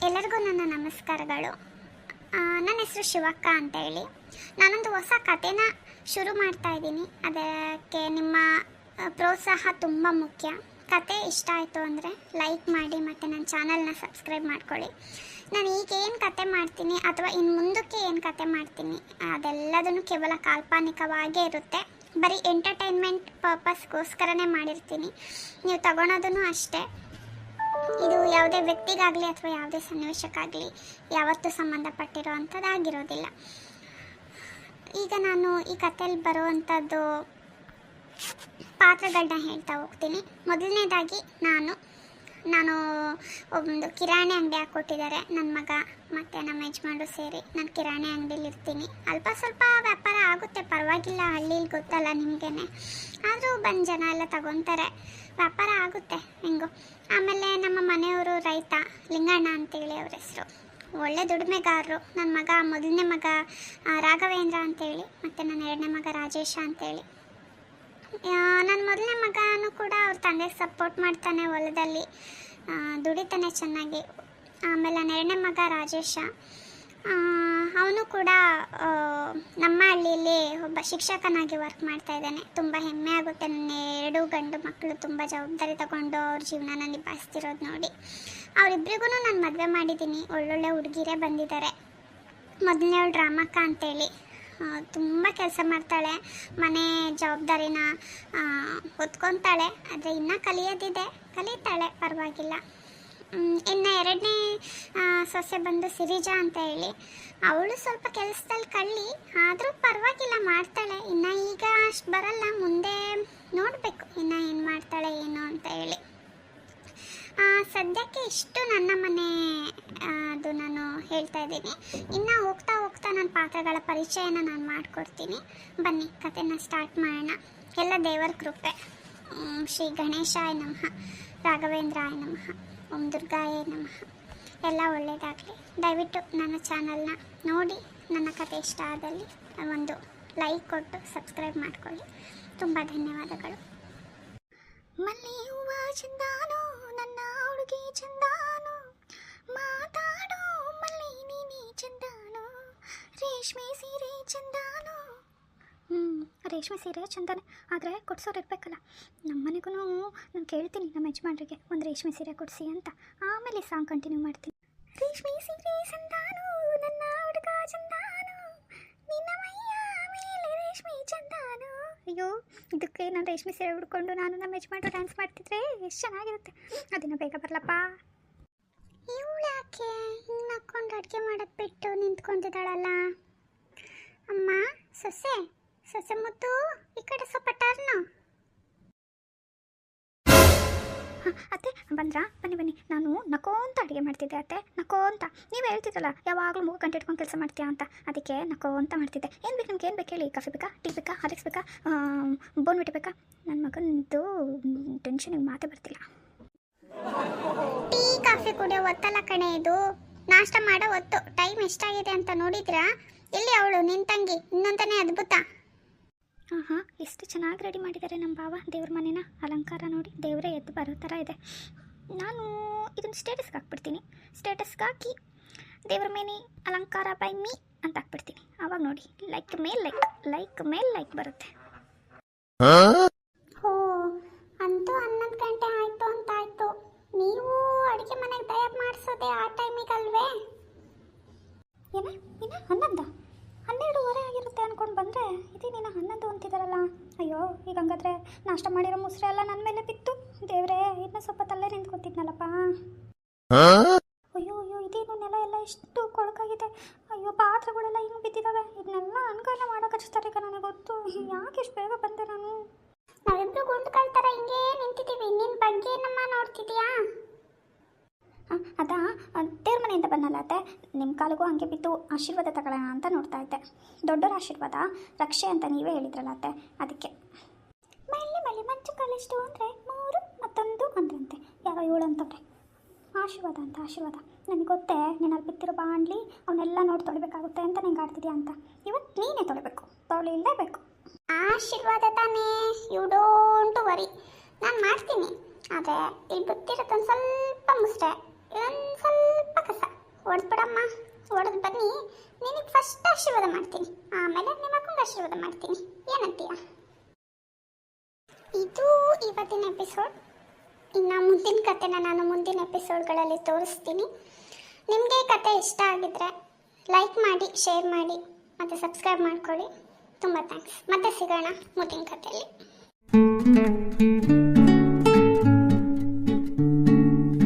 ಎಲ್ಲರಿಗೂ ನನ್ನ ನಮಸ್ಕಾರಗಳು. ನನ್ನ ಹೆಸರು ಶಿವಕ್ಕ ಅಂತ ಹೇಳಿ. ನಾನೊಂದು ಹೊಸ ಕಥೆನ ಶುರು ಮಾಡ್ತಾ ಇದ್ದೀನಿ. ಅದಕ್ಕೆ ನಿಮ್ಮ ಪ್ರೋತ್ಸಾಹ ತುಂಬ ಮುಖ್ಯ. ಕತೆ ಇಷ್ಟ ಆಯಿತು ಅಂದರೆ ಲೈಕ್ ಮಾಡಿ ಮತ್ತು ನನ್ನ ಚಾನಲ್ನ ಸಬ್ಸ್ಕ್ರೈಬ್ ಮಾಡ್ಕೊಳ್ಳಿ. ನಾನು ಈಗ ಏನು ಕತೆ ಮಾಡ್ತೀನಿ ಅಥವಾ ಇನ್ನು ಮುಂದಕ್ಕೆ ಏನು ಕತೆ ಮಾಡ್ತೀನಿ ಅದೆಲ್ಲದನ್ನು ಕೇವಲ ಕಾಲ್ಪನಿಕವಾಗೇ ಇರುತ್ತೆ. ಬರೀ ಎಂಟರ್ಟೈನ್ಮೆಂಟ್ ಪರ್ಪಸ್ಗೋಸ್ಕರನೇ ಮಾಡಿರ್ತೀನಿ. ನೀವು ತಗೊಳೋದೂ ಅಷ್ಟೇ. ಇದು ಯಾವುದೇ ವ್ಯಕ್ತಿಗಾಗಲಿ ಅಥವಾ ಯಾವುದೇ ಸನ್ನಿವೇಶಕ್ಕಾಗಲಿ ಯಾವತ್ತೂ ಸಂಬಂಧಪಟ್ಟಿರೋ ಅಂಥದ್ದಾಗಿರೋದಿಲ್ಲ. ಈಗ ನಾನು ಈ ಕಥೆಯಲ್ಲಿ ಬರುವಂಥದ್ದು ಪಾತ್ರಗಳನ್ನ ಹೇಳ್ತಾ ಹೋಗ್ತೀನಿ. ಮೊದಲನೇದಾಗಿ ನಾನು ಒಂದು ಕಿರಾಣಿ ಅಂಗಡಿ ಹಾಕ್ಕೊಟ್ಟಿದ್ದಾರೆ ನನ್ನ ಮಗ ಮತ್ತು ನಮ್ಮ ಯಜಮಾನರು ಸೇರಿ. ನಾನು ಕಿರಾಣಿ ಅಂಗಡಿಲಿ ಇರ್ತೀನಿ. ಅಲ್ಪ ಸ್ವಲ್ಪ ವ್ಯಾಪಾರ ಆಗುತ್ತೆ, ಪರವಾಗಿಲ್ಲ. ಹಳ್ಳೀಲಿ ಗೊತ್ತಲ್ಲ ನಿಮಗೇನೆ. ಆದರೂ ಬಂದು ಜನ ಎಲ್ಲ ತಗೊತಾರೆ, ವ್ಯಾಪಾರ ಆಗುತ್ತೆ ಹೆಂಗೋ. ಆಮೇಲೆ ನಮ್ಮ ಮನೆಯವರು ರೈತ, ಲಿಂಗಣ್ಣ ಅಂತೇಳಿ ಅವ್ರ ಹೆಸರು. ಒಳ್ಳೆ ದುಡಿಮೆಗಾರರು. ನನ್ನ ಮಗ, ಮೊದಲನೇ ಮಗ ರಾಘವೇಂದ್ರ ಅಂತೇಳಿ, ಮತ್ತು ನನ್ನ ಎರಡನೇ ಮಗ ರಾಜೇಶ ಅಂತೇಳಿ. ನನ್ನ ಮೊದಲನೇ ಮಗನೂ ಕೂಡ ಅವ್ರ ತಂದೆಗೆ ಸಪೋರ್ಟ್ ಮಾಡ್ತಾನೆ, ಹೊಲದಲ್ಲಿ ದುಡಿತಾನೆ ಚೆನ್ನಾಗಿ. ಆಮೇಲೆ ನನ್ನ ಎರಡನೇ ಮಗ ರಾಜೇಶ, ಅವನು ಕೂಡ ನಮ್ಮ ಹಳ್ಳಿಯಲ್ಲಿ ಒಬ್ಬ ಶಿಕ್ಷಕನಾಗಿ ವರ್ಕ್ ಮಾಡ್ತಾ ಇದ್ದಾನೆ. ತುಂಬ ಹೆಮ್ಮೆ ಆಗುತ್ತೆ. ನನ್ನ 2 ಗಂಡು ಮಕ್ಕಳು ತುಂಬ ಜವಾಬ್ದಾರಿ ತಗೊಂಡು ಅವ್ರ ಜೀವನನ ನಿಭಾಯಿಸ್ತಿರೋದು ನೋಡಿ. ಅವರಿಬ್ಬರಿಗೂ ನಾನು ಮದುವೆ ಮಾಡಿದ್ದೀನಿ. ಒಳ್ಳೊಳ್ಳೆ ಹುಡುಗಿರೇ ಬಂದಿದ್ದಾರೆ. ಮೊದಲನೇವಳು ರಾಮಕ್ಕ ಅಂತೇಳಿ, ತುಂಬ ಕೆಲಸ ಮಾಡ್ತಾಳೆ, ಮನೆ ಜವಾಬ್ದಾರಿನ ಹೊತ್ಕೊತಾಳೆ. ಆದರೆ ಇನ್ನೂ ಕಲಿಯೋದಿದೆ, ಕಲಿತಾಳೆ, ಪರವಾಗಿಲ್ಲ. ಇನ್ನು ಎರಡನೇ ಸೊಸೆ ಬಂದು ಸಿರಿಜಾ ಅಂತ ಹೇಳಿ, ಅವಳು ಸ್ವಲ್ಪ ಕೆಲಸದಲ್ಲಿ ಕಳ್ಳಿ, ಆದರೂ ಪರವಾಗಿಲ್ಲ, ಮಾಡ್ತಾಳೆ. ಇನ್ನು ಈಗ ಅಷ್ಟು ಬರಲ್ಲ, ಮುಂದೆ ನೋಡಬೇಕು ಇನ್ನು ಏನು ಮಾಡ್ತಾಳೆ ಏನು ಅಂತ ಹೇಳಿ. ಸದ್ಯಕ್ಕೆ ಇಷ್ಟು ನನ್ನ ಮನೆ ಅದು ನಾನು ಹೇಳ್ತಾ ಇದ್ದೀನಿ. ಇನ್ನು ಹೋಗ್ತಾ ಹೋಗ್ತಾ ನನ್ನ ಪಾತ್ರಗಳ ಪರಿಚಯನ ನಾನು ಮಾಡಿಕೊಡ್ತೀನಿ. ಬನ್ನಿ ಕಥೆನ ಸ್ಟಾರ್ಟ್ ಮಾಡೋಣ. ಎಲ್ಲ ದೇವರ ಕೃಪೆ. ಶ್ರೀ ಗಣೇಶಾಯ ನಮಃ, ರಾಘವೇಂದ್ರಾಯ ನಮಃ, ಓಂ ದುರ್ಗಾಯ ನಮಃ. ಎಲ್ಲ ಒಳ್ಳೆಯದಾಗಲಿ. ದಯವಿಟ್ಟು ನನ್ನ ಚಾನಲ್ನ ನೋಡಿ ನನ್ನ ಕತೆ ಇಷ್ಟ ಆದಲ್ಲಿ ಒಂದು ಲೈಕ್ ಕೊಟ್ಟು ಸಬ್ಸ್ಕ್ರೈಬ್ ಮಾಡಿಕೊಳ್ಳಿ. ತುಂಬ ಧನ್ಯವಾದಗಳು. ಮಲ್ಲಿ ಹೂವ ಚಂದಾನು, ನನ್ನ ಹುಡುಗಿ ಚಂದಾನು, ಮಾತಾಡೋ ಮಲ್ಲಿ ನೀನಿ ಚಂದಾನು, ರೇಷ್ಮೆ ಸೀರೆ ಚಂದಾನು. ರೇಷ್ಮೆ ಸೀರೆ ಚಂದಾನೆ, ಆದರೆ ಕೊಡ್ಸೋರು ಇರಬೇಕಲ್ಲ. ನಮ್ಮ ಮನೆಗೂ ನಾನು ಕೇಳ್ತೀನಿ ನಮ್ಮ ಯಜಮಾನ್ರಿಗೆ ಒಂದು ರೇಷ್ಮೆ ಸೀರೆ ಕೊಡಿಸಿ ಅಂತ. ಆಮೇಲೆ ಸಾಂಗ್ ಕಂಟಿನ್ಯೂ ಮಾಡ್ತೀನಿ. ರೇಷ್ಮೆ ಸೀರೆ ಚಂದಾನು, ನನ್ನ ಹುಡುಗ ಚಂದಾನು, ನಿನ್ನ ಮೈಯ ಮೇಲೆ ರೇಷ್ಮೆ ಚಂದಾನು. ಅಯ್ಯೋ, ಇದಕ್ಕೆ ನಾನು ರೇಷ್ಮೆ ಸೀರೆ ಉಡ್ಕೊಂಡು ನಾನು ನಮ್ಮ ಯಜಮಾನ್ರು ಡ್ಯಾನ್ಸ್ ಮಾಡ್ತಿದ್ರೆ ಎಷ್ಟು ಚೆನ್ನಾಗಿರುತ್ತೆ. ಅದನ್ನು ಬೇಗ ಬರಲಪ್ಪ. ಇವಳು ಯಾಕೆ ಹಿಂಗೆ ಹಾಕ್ಕೊಂಡು ಅಡುಗೆ ಮಾಡೋದು ಬಿಟ್ಟು ನಿಂತ್ಕೊಂಡಿದ್ದಾಳಲ್ಲ? ಅಮ್ಮ, ಸೊಸೆ ಸೊಸೆ ಮುತ್ತು, ಈ ಕಡೆ ಸ್ವಲ್ಪ ಟರ್ನು. ಅತ್ತೆ ಬಂದ್ರಾ? ಬನ್ನಿ. ನಾನು ನಕೋಂತ ಅಡುಗೆ ಮಾಡ್ತಿದ್ದೆ ಅತ್ತೆ, ನಕೋಂತ. ನೀವು ಹೇಳ್ತಿದ್ದಲ್ಲ ಯಾವಾಗಲೂ ಮೂಗು ಗಂಟೆ ಇಟ್ಕೊಂಡು ಕೆಲಸ ಮಾಡ್ತೀಯಾ ಅಂತ, ಅದಕ್ಕೆ ನಕೋಂತ ಮಾಡ್ತಿದ್ದೆ. ಏನು ಬೇಕು ನಿಮ್ಗೆ? ಏನು ಬೇಕು ಹೇಳಿ? ಕಾಫಿ ಬೇಕಾ, ಟೀ ಬೇಕಾ, ಹಾರ್ಲಿಕ್ಸ್ ಬೇಕಾ, ಬೋನ್ವಿಟಾ ಬೇಕಾ? ನನ್ನ ಮಗನದು ಟೆನ್ಷನಿಗೆ ಮಾತೇ ಬರ್ತಿಲ್ಲ. ಟೀ ಕಾಫಿ ಕುಡಿಯೋ ಹೊತ್ತಲ್ಲ ಕಣೆ ಇದು, ನಾಷ್ಟ ಮಾಡೋ ಹೊತ್ತು. ಟೈಮ್ ಎಷ್ಟಾಗಿದೆ ಅಂತ ನೋಡಿದ್ರಾ? ಎಲ್ಲಿ ಅವಳು ನಿನ್ನ ತಂಗಿ? ಇನ್ನೊಂದನೇ ಅದ್ಭುತ. ಹಾಂ, ಎಷ್ಟು ಚೆನ್ನಾಗಿ ರೆಡಿ ಮಾಡಿದ್ದಾರೆ ನಮ್ಮ ಭಾವ. ದೇವ್ರ ಮನೇನ ಅಲಂಕಾರ ನೋಡಿ ದೇವರೇ ಎದ್ದು ಬರೋ ಥರ ಇದೆ. ನಾನು ಇದನ್ನು ಸ್ಟೇಟಸ್ಗೆ ಹಾಕ್ಬಿಡ್ತೀನಿ. ಸ್ಟೇಟಸ್ಗೆ ಹಾಕಿ ದೇವ್ರ ಮನೆ ಅಲಂಕಾರ ಬೈ ಮೀ ಅಂತ ಹಾಕ್ಬಿಡ್ತೀನಿ. ಆವಾಗ ನೋಡಿ ಲೈಕ್ ಮೇಲೆ ಲೈಕ್ ಬರುತ್ತೆ. ಓ, ಅಂತೂ 11 ಗಂಟೆ ಆಯಿತು ಅಂತ ಆಯಿತು. ನೀವು ಅಡುಗೆ ಮನೆಗೆ ದಯ ಮಾಡಿಸೋದೆ ಆ ಟೈಮಿಗಲ್ವೇ? ಇನ್ನು 12:30 ಆಗಿರುತ್ತೆ ಅಂದ್ಕೊಂಡು ಬಂದರೆ ಇದೇನೇನು 11 ಅಂತಿದ್ದಾರಲ್ಲ. ಅಯ್ಯೋ, ಈಗ ಹಂಗಾದ್ರೆ ನಾಷ್ಟ ಮಾಡಿರೋ ಮುಸ್ರೆ ಎಲ್ಲ ನನ್ನ ಮೇಲೆ ಬಿತ್ತು. ದೇವ್ರೇ, ಇನ್ನೂ ಸ್ವಲ್ಪ ತಲ್ಲೇ ನಿಂತ್ಕೊತಿದ್ನಲ್ಲಪ್ಪ. ಅಯ್ಯೋ, ಇದೇನು ನೆಲ ಎಲ್ಲ ಎಷ್ಟು ಕೊಳಕಾಗಿದೆ. ಅಯ್ಯೋ, ಪಾತ್ರೆಗಳೆಲ್ಲ ಹಿಂಗೆ ಬಿದ್ದಿದ್ದಾವೆ. ಇದನ್ನೆಲ್ಲ ಅನ್ಕಲ್ಲ ಮಾಡೋಕೆ ಹಚ್ತಾರೆ. ಈಗ ನನಗೆ ಗೊತ್ತು. ಯಾಕೆ ಇಷ್ಟು ಬೇಗ ಬಂದೆ ನಾನು? ನಾವಿಬ್ರು ಗುಂಡ್ಕೊಳ್ತಾರ ಹಿಂಗೆ ನಿಂತಿದ್ದೀವಿ. ನಿನ್ನ ಬಗ್ಗೆ ನಮ್ಮ ನೋಡ್ತಿದ್ಯಾ? ಅದಾ, ದೇವ್ರ ಮನೆಯಿಂದ ಬನ್ನಲ್ಲ ಅತ್ತೆ. ನಿಮ್ಮ ಕಾಲಿಗೂ ಹಂಗೆ ಬಿದ್ದು ಆಶೀರ್ವಾದ ತಗೊಳ್ಳೋಣ ಅಂತ ನೋಡ್ತಾ ಇದ್ದೆ. ದೊಡ್ಡರ ಆಶೀರ್ವಾದ ರಕ್ಷೆ ಅಂತ ನೀವೇ ಹೇಳಿದ್ರಲ್ಲ ಅತ್ತೆ, ಅದಕ್ಕೆ. ಮಲ್ಲಿ ಮಂಚು ಕಾಲೆಷ್ಟು ಅಂದರೆ 3 ಮತ್ತೊಂದು ಅಂದ್ರಂತೆ. ಯಾರೋ 7 ಅಂತವ್ರೆ. ಆಶೀರ್ವಾದ. ನನಗೆ ಗೊತ್ತೇ, ನೀನಲ್ಲಿ ಬಿತ್ತಿರೋ ಬಾಂಡ್ಲಿ ಅವನ್ನೆಲ್ಲ ನೋಡಿ ತೊಳಿಬೇಕಾಗುತ್ತೆ ಅಂತ ನಿಂಗೆ ಆಡ್ತಿದ್ಯಾ ಅಂತ. ಇವತ್ತು ನೀನೇ ತೊಳಿಬೇಕು, ತೊಳಿಲೇಬೇಕು. ಆಶೀರ್ವಾದ ತಾನೇ, ಯು ಡೋಂಟ್ ವರಿ, ನಾನು ಮಾಡ್ತೀನಿ. ಆದರೆ ಇಲ್ಲಿ ಗೊತ್ತಿರುತ್ತೆ ಒಂದು ಸ್ವಲ್ಪ ಮುಸ್ರೆ, ಒಂದು ಸ್ವಲ್ಪ ಕಸ. ಹೊಡೆದ್ಬಿಡಮ್ಮ, ಹೊಡೆದು ಬನ್ನಿ. ನಿನಗೆ ಫಸ್ಟ್ ಆಶೀರ್ವಾದ ಮಾಡ್ತೀನಿ, ಆಮೇಲೆ ನಿಮ್ಮ ಅಕ್ಕಂಗೆ ಆಶೀರ್ವಾದ ಮಾಡ್ತೀನಿ. ಏನಂತೀಯ? ಇದು ಇವತ್ತಿನ ಎಪಿಸೋಡ್. ಇನ್ನು ಮುಂದಿನ ಕಥೆನ ನಾನು ಮುಂದಿನ ಎಪಿಸೋಡ್ಗಳಲ್ಲಿ ತೋರಿಸ್ತೀನಿ. ನಿಮಗೆ ಈ ಕತೆ ಇಷ್ಟ ಆಗಿದ್ರೆ ಲೈಕ್ ಮಾಡಿ, ಶೇರ್ ಮಾಡಿ ಮತ್ತು ಸಬ್ಸ್ಕ್ರೈಬ್ ಮಾಡ್ಕೊಳ್ಳಿ. ತುಂಬ ಥ್ಯಾಂಕ್ಸ್. ಮತ್ತೆ ಸಿಗೋಣ ಮುಂದಿನ ಕಥೆಯಲ್ಲಿ.